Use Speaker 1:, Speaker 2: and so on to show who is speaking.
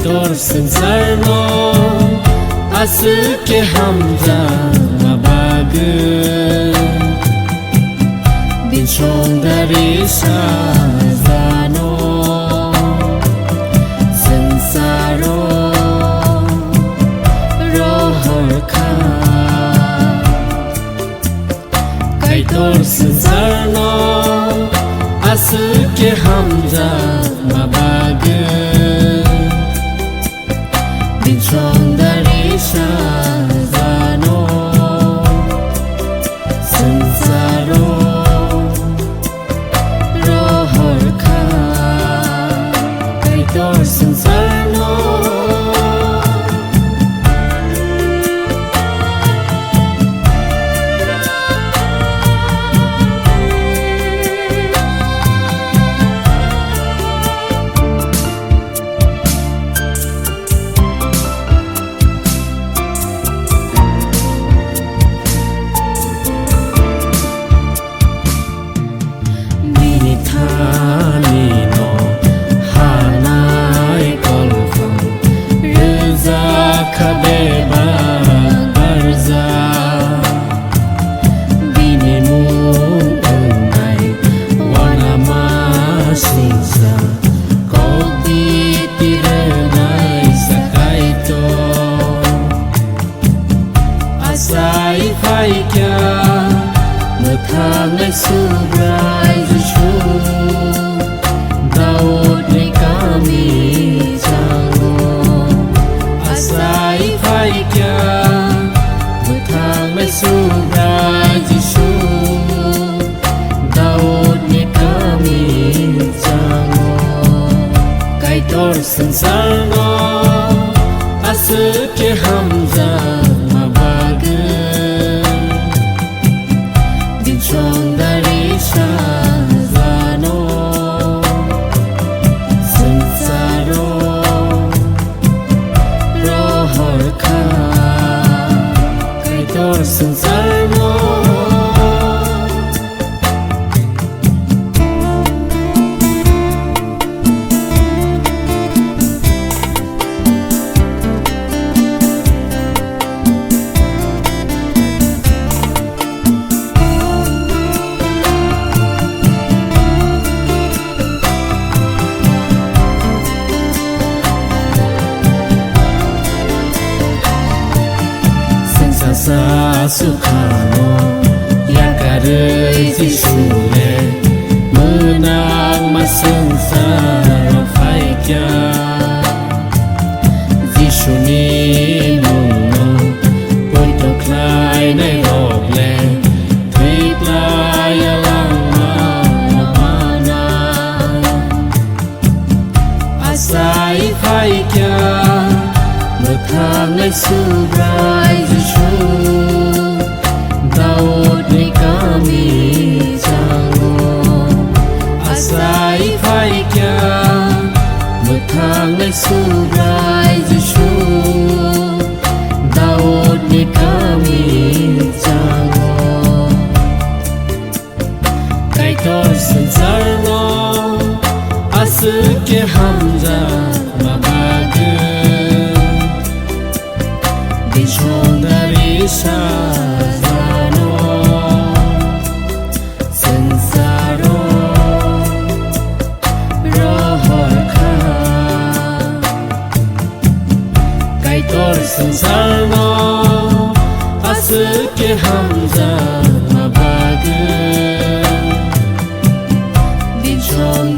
Speaker 1: Kaitor sensarno Asuke hamza mabagu Binchong dari sazano Sensaro rohorka Kaitor sensarno Asuke hamza mabagu Binchong dari sazano Sensaro rohorka Kaitor sensarno Thang lên subrai chu Daud ni kami jango Asai phai kya Thang lên subrai chu Daud ni kami jango Kaitor sensarno Asuke hamza Binchong dari sazano Sensaro rohorka Kaitor sensarno Sa sukhano Yakarei jisule Menang masengsara faikya Jisuni mungo Punto klai nai roble Tweet lai alang mana Asai faikya Thang lên subrai chu Daud ni kami jango Asai phai kya Thang lên subrai chu Daud ni kami jango Kaitor sensarno Asuke hamza mabagu Binchong dari sazano Sensaro rohorka Kaitor sensarno Asuke hamza mabagu Binchong